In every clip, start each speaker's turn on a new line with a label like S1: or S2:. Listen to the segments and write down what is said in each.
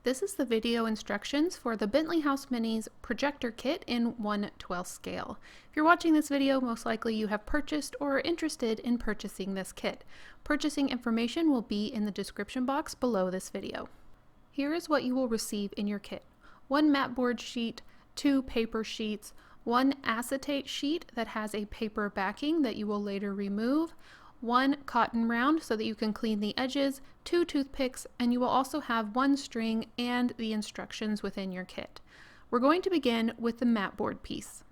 S1: This is the video instructions for the Bentley House Mini's projector kit in 1/12 scale. If you're watching this video, most likely you have purchased or are interested in purchasing this kit. Purchasing information will be in the description box below this video. Here is what you will receive in your kit: one mat board sheet, 2 paper sheets, one acetate sheet that has a paper backing that you will later remove, one cotton round so that you can clean the edges, 2 toothpicks, and you will also have 1 string and the instructions within your kit. We're going to begin with the mat board piece.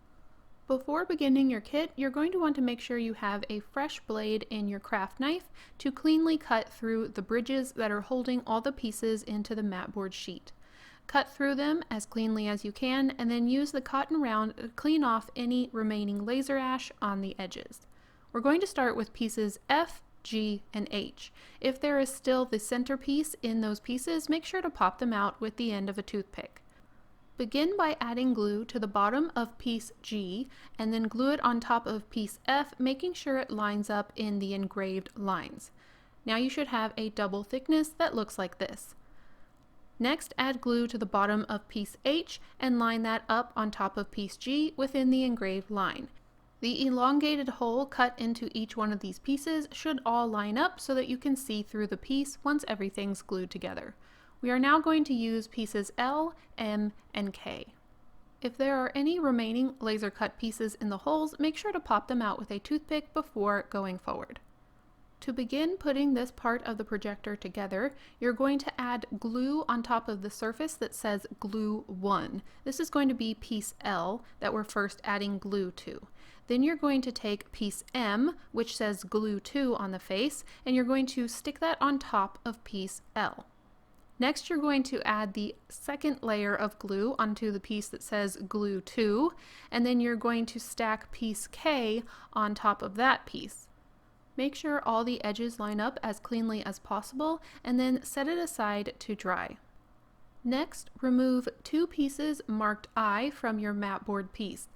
S1: Before beginning your kit, you're going to want to make sure you have a fresh blade in your craft knife to cleanly cut through the bridges that are holding all the pieces into the mat board sheet. Cut through them as cleanly as you can, and then use the cotton round to clean off any remaining laser ash on the edges. We're going to start with pieces F, G, and H. If there is still the centerpiece in those pieces, make sure to pop them out with the end of a toothpick. Begin by adding glue to the bottom of piece G and then glue it on top of piece F, making sure it lines up in the engraved lines. Now you should have a double thickness that looks like this. Next, add glue to the bottom of piece H and line that up on top of piece G within the engraved line. The elongated hole cut into each one of these pieces should all line up so that you can see through the piece once everything's glued together. We are now going to use pieces L, M, and K. If there are any remaining laser cut pieces in the holes, make sure to pop them out with a toothpick before going forward. To begin putting this part of the projector together, you're going to add glue on top of the surface that says Glue 1. This is going to be piece L that we're first adding glue to. Then you're going to take piece M, which says Glue 2 on the face, and you're going to stick that on top of piece L. Next, you're going to add the second layer of glue onto the piece that says Glue 2, and then you're going to stack piece K on top of that piece. Make sure all the edges line up as cleanly as possible, and then set it aside to dry. Next, remove 2 pieces marked I from your mat board piece.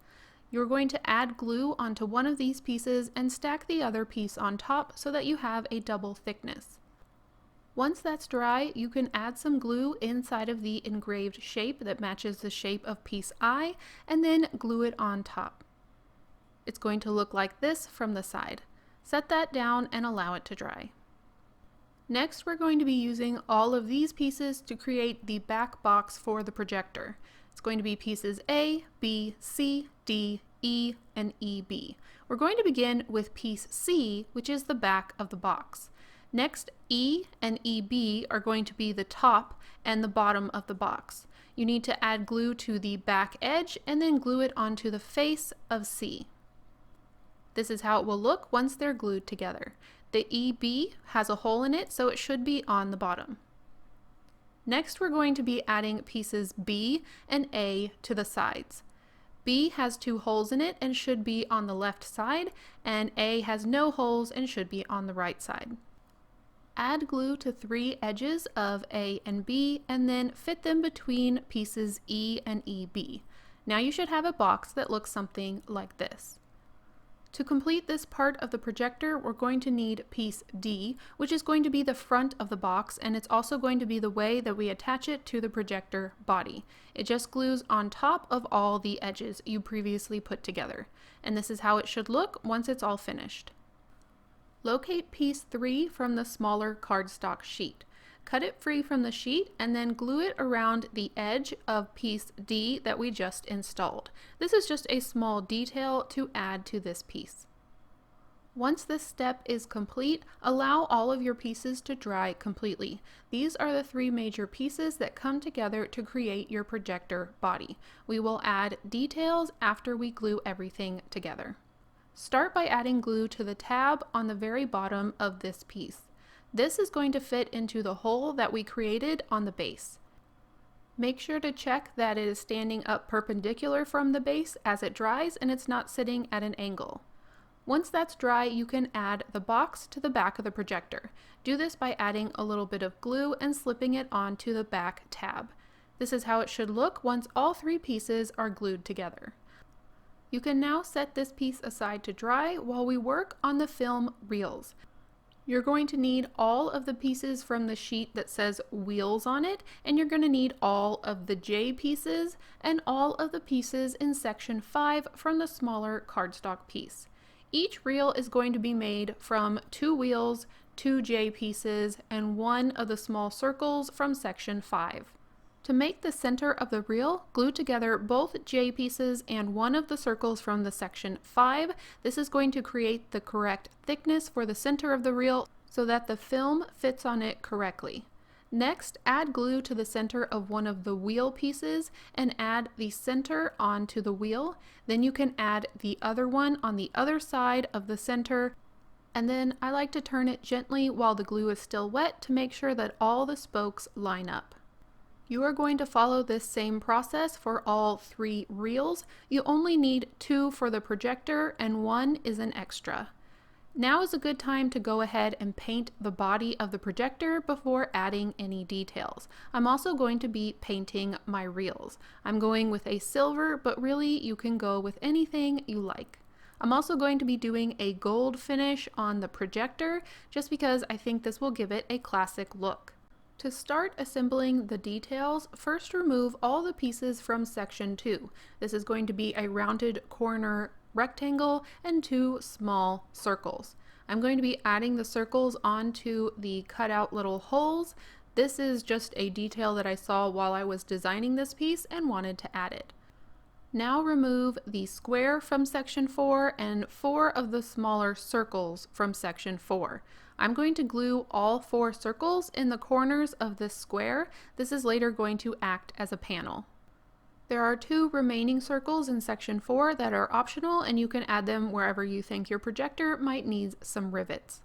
S1: You're going to add glue onto one of these pieces and stack the other piece on top so that you have a double thickness. Once that's dry, you can add some glue inside of the engraved shape that matches the shape of piece I, and then glue it on top. It's going to look like this from the side. Set that down and allow it to dry. Next, we're going to be using all of these pieces to create the back box for the projector. It's going to be pieces A, B, C, D, E, and EB. We're going to begin with piece C, which is the back of the box. Next, E and EB are going to be the top and the bottom of the box. You need to add glue to the back edge and then glue it onto the face of C. This is how it will look once they're glued together. The EB has a hole in it, so it should be on the bottom. Next, we're going to be adding pieces B and A to the sides. B has 2 holes in it and should be on the left side, and A has no holes and should be on the right side. Add glue to 3 edges of A and B and then fit them between pieces E and EB. Now you should have a box that looks something like this. To complete this part of the projector, we're going to need piece D, which is going to be the front of the box, and it's also going to be the way that we attach it to the projector body. It just glues on top of all the edges you previously put together, and this is how it should look once it's all finished. Locate piece 3 from the smaller cardstock sheet. Cut it free from the sheet and then glue it around the edge of piece D that we just installed. This is just a small detail to add to this piece. Once this step is complete, allow all of your pieces to dry completely. These are the 3 major pieces that come together to create your projector body. We will add details after we glue everything together. Start by adding glue to the tab on the very bottom of this piece. This is going to fit into the hole that we created on the base. Make sure to check that it is standing up perpendicular from the base as it dries and it's not sitting at an angle. Once that's dry, you can add the box to the back of the projector. Do this by adding a little bit of glue and slipping it onto the back tab. This is how it should look once all 3 pieces are glued together. You can now set this piece aside to dry while we work on the film reels. You're going to need all of the pieces from the sheet that says wheels on it, and you're going to need all of the J pieces and all of the pieces in section 5 from the smaller cardstock piece. Each reel is going to be made from 2 wheels, 2 J pieces, and 1 of the small circles from section 5. To make the center of the reel, glue together both J pieces and 1 of the circles from the section 5. This is going to create the correct thickness for the center of the reel so that the film fits on it correctly. Next, add glue to the center of 1 of the wheel pieces and add the center onto the wheel. Then you can add the other one on the other side of the center. And then I like to turn it gently while the glue is still wet to make sure that all the spokes line up. You are going to follow this same process for all 3 reels. You only need 2 for the projector and 1 is an extra. Now is a good time to go ahead and paint the body of the projector before adding any details. I'm also going to be painting my reels. I'm going with a silver, but really you can go with anything you like. I'm also going to be doing a gold finish on the projector just because I think this will give it a classic look. To start assembling the details, first remove all the pieces from section 2. This is going to be a rounded corner rectangle and 2 small circles. I'm going to be adding the circles onto the cutout little holes. This is just a detail that I saw while I was designing this piece and wanted to add it. Now remove the square from section 4 and 4 of the smaller circles from section 4. I'm going to glue all 4 circles in the corners of this square. This is later going to act as a panel. There are 2 remaining circles in section 4 that are optional, and you can add them wherever you think your projector might need some rivets.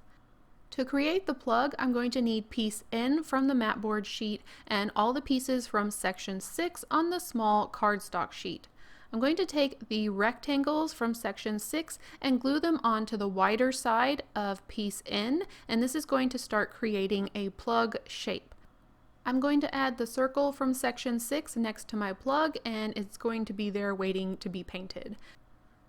S1: To create the plug, I'm going to need piece N from the mat board sheet and all the pieces from section 6 on the small cardstock sheet. I'm going to take the rectangles from section 6 and glue them onto the wider side of piece N, and this is going to start creating a plug shape. I'm going to add the circle from section 6 next to my plug, and it's going to be there waiting to be painted.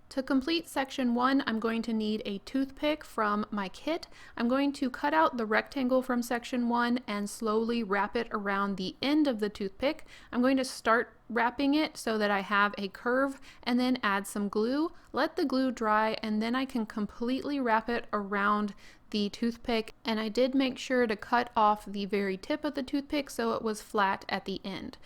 S1: To complete section 1, I'm going to need a toothpick from my kit. I'm going to cut out the rectangle from section 1 and slowly wrap it around the end of the toothpick. I'm going to start wrapping it so that I have a curve and then add some glue. Let the glue dry and then I can completely wrap it around the toothpick, and I did make sure to cut off the very tip of the toothpick so it was flat at the end.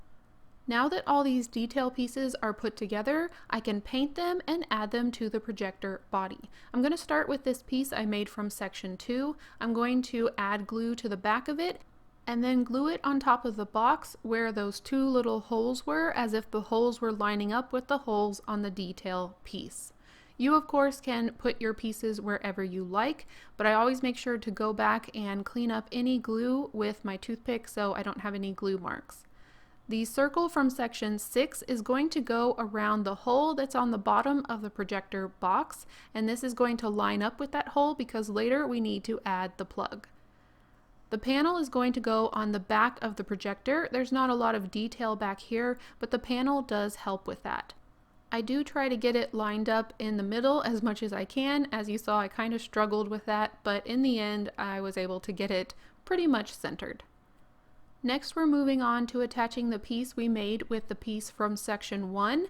S1: Now that all these detail pieces are put together, I can paint them and add them to the projector body. I'm going to start with this piece I made from section 2. I'm going to add glue to the back of it and then glue it on top of the box where those 2 little holes were, as if the holes were lining up with the holes on the detail piece. You of course can put your pieces wherever you like, but I always make sure to go back and clean up any glue with my toothpick so I don't have any glue marks. The circle from section 6 is going to go around the hole that's on the bottom of the projector box, and this is going to line up with that hole because later we need to add the plug. The panel is going to go on the back of the projector. There's not a lot of detail back here, but the panel does help with that. I do try to get it lined up in the middle as much as I can. As you saw, I kind of struggled with that, but in the end I was able to get it pretty much centered. Next, we're moving on to attaching the piece we made with the piece from section 1.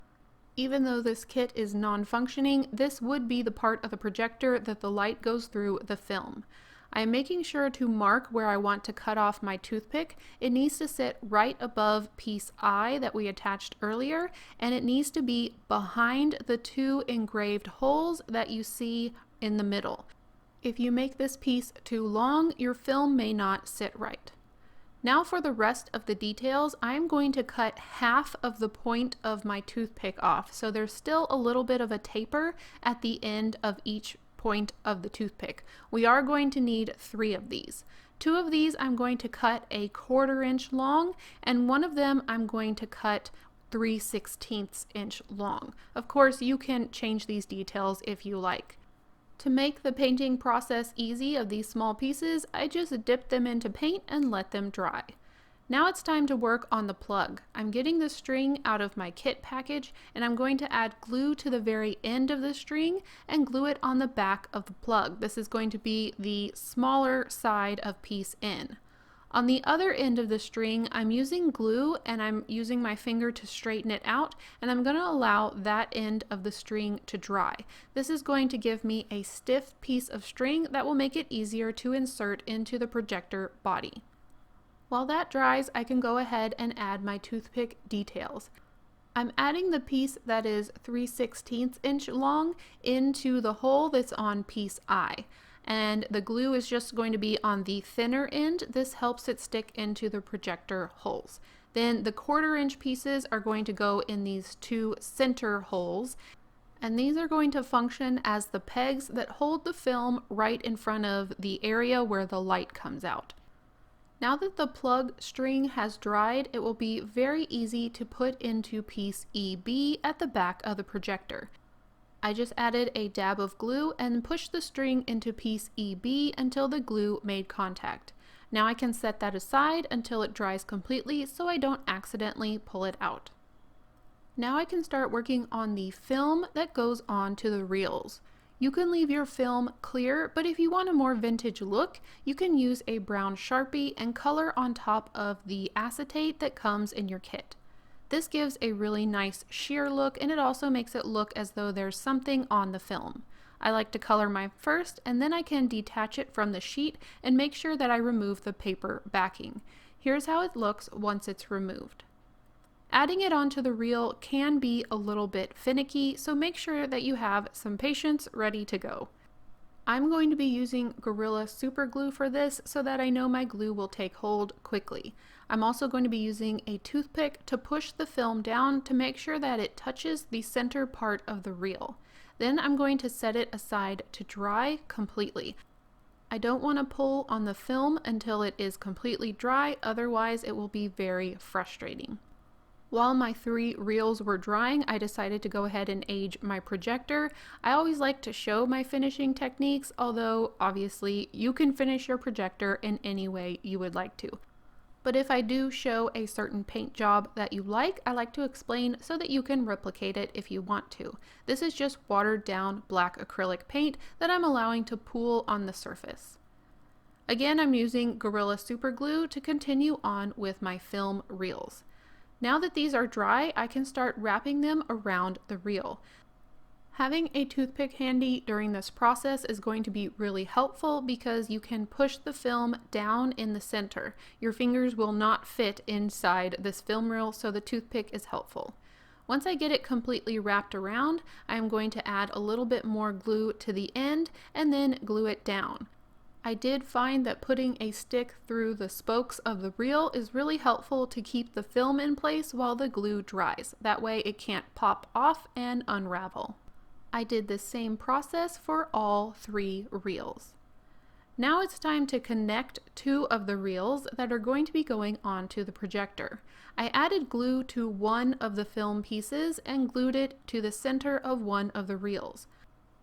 S1: Even though this kit is non-functioning, this would be the part of the projector that the light goes through the film. I am making sure to mark where I want to cut off my toothpick. It needs to sit right above piece I that we attached earlier, and it needs to be behind the 2 engraved holes that you see in the middle. If you make this piece too long, your film may not sit right. Now for the rest of the details, I'm going to cut half of the point of my toothpick off, so there's still a little bit of a taper at the end of each point of the toothpick. We are going to need 3 of these. 2 of these I'm going to cut a 1/4 inch long, and 1 of them I'm going to cut 3/16 inch long. Of course, you can change these details if you like. To make the painting process easy of these small pieces, I just dip them into paint and let them dry. Now it's time to work on the plug. I'm getting the string out of my kit package and I'm going to add glue to the very end of the string and glue it on the back of the plug. This is going to be the smaller side of piece N. On the other end of the string, I'm using glue and I'm using my finger to straighten it out, and I'm going to allow that end of the string to dry. This is going to give me a stiff piece of string that will make it easier to insert into the projector body. While that dries, I can go ahead and add my toothpick details. I'm adding the piece that is 3/16 inch long into the hole that's on piece I. And the glue is just going to be on the thinner end. This helps it stick into the projector holes. Then the 1/4 inch pieces are going to go in these 2 center holes, and these are going to function as the pegs that hold the film right in front of the area where the light comes out. Now that the plug string has dried, it will be very easy to put into piece EB at the back of the projector. I just added a dab of glue and pushed the string into piece EB until the glue made contact. Now I can set that aside until it dries completely so I don't accidentally pull it out. Now I can start working on the film that goes on to the reels. You can leave your film clear, but if you want a more vintage look, you can use a brown Sharpie and color on top of the acetate that comes in your kit. This gives a really nice sheer look, and it also makes it look as though there's something on the film. I like to color mine first, and then I can detach it from the sheet and make sure that I remove the paper backing. Here's how it looks once it's removed. Adding it onto the reel can be a little bit finicky, so make sure that you have some patience ready to go. I'm going to be using Gorilla Super Glue for this so that I know my glue will take hold quickly. I'm also going to be using a toothpick to push the film down to make sure that it touches the center part of the reel. Then I'm going to set it aside to dry completely. I don't want to pull on the film until it is completely dry, otherwise it will be very frustrating. While my 3 reels were drying, I decided to go ahead and age my projector. I always like to show my finishing techniques, although obviously you can finish your projector in any way you would like to. But if I do show a certain paint job that you like, I like to explain so that you can replicate it if you want to. This is just watered down black acrylic paint that I'm allowing to pool on the surface. Again, I'm using Gorilla Super Glue to continue on with my film reels. Now that these are dry, I can start wrapping them around the reel. Having a toothpick handy during this process is going to be really helpful because you can push the film down in the center. Your fingers will not fit inside this film reel, so the toothpick is helpful. Once I get it completely wrapped around, I am going to add a little bit more glue to the end and then glue it down. I did find that putting a stick through the spokes of the reel is really helpful to keep the film in place while the glue dries. That way it can't pop off and unravel. I did the same process for all 3 reels. Now it's time to connect 2 of the reels that are going to be going onto the projector. I added glue to one of the film pieces and glued it to the center of one of the reels.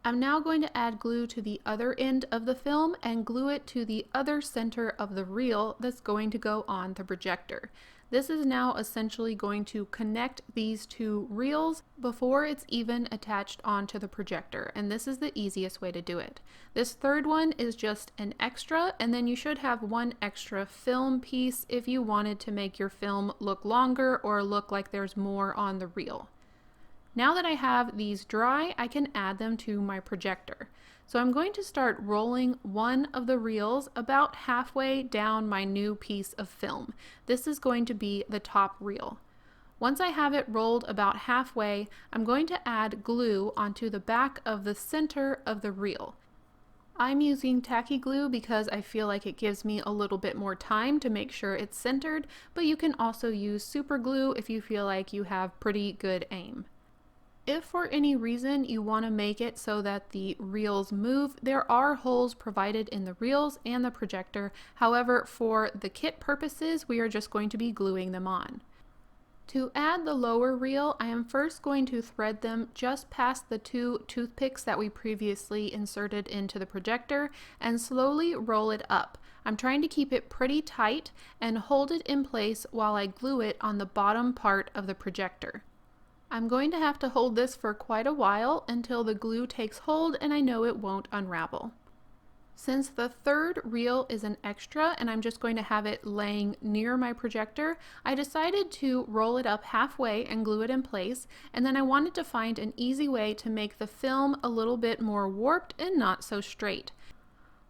S1: I'm now going to add glue to the other end of the film and glue it to the other center of the reel that's going to go on the projector. This is now essentially going to connect these 2 reels before it's even attached onto the projector, and this is the easiest way to do it. This 3rd one is just an extra, and then you should have 1 extra film piece if you wanted to make your film look longer or look like there's more on the reel. Now that I have these dry, I can add them to my projector. So I'm going to start rolling one of the reels about halfway down my new piece of film. This is going to be the top reel. Once I have it rolled about halfway, I'm going to add glue onto the back of the center of the reel. I'm using tacky glue because I feel like it gives me a little bit more time to make sure it's centered, but you can also use super glue if you feel like you have pretty good aim. If for any reason you want to make it so that the reels move, there are holes provided in the reels and the projector. However, for the kit purposes, we are just going to be gluing them on. To add the lower reel, I am first going to thread them just past the 2 toothpicks that we previously inserted into the projector and slowly roll it up. I'm trying to keep it pretty tight and hold it in place while I glue it on the bottom part of the projector. I'm going to have to hold this for quite a while until the glue takes hold and I know it won't unravel. Since the third reel is an extra and I'm just going to have it laying near my projector, I decided to roll it up halfway and glue it in place, and then I wanted to find an easy way to make the film a little bit more warped and not so straight.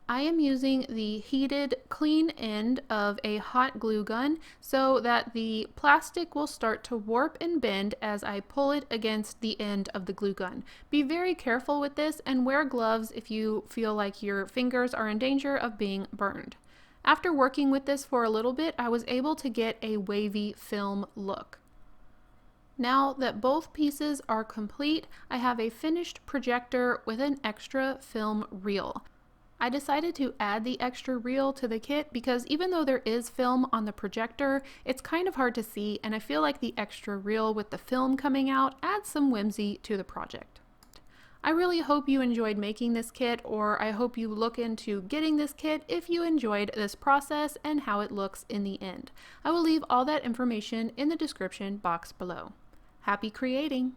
S1: I am using the heated clean end of a hot glue gun so that the plastic will start to warp and bend as I pull it against the end of the glue gun. Be very careful with this and wear gloves if you feel like your fingers are in danger of being burned. After working with this for a little bit, I was able to get a wavy film look. Now that both pieces are complete, I have a finished projector with an extra film reel. I decided to add the extra reel to the kit because even though there is film on the projector, it's kind of hard to see, and I feel like the extra reel with the film coming out adds some whimsy to the project. I really hope you enjoyed making this kit, or I hope you look into getting this kit if you enjoyed this process and how it looks in the end. I will leave all that information in the description box below. Happy creating!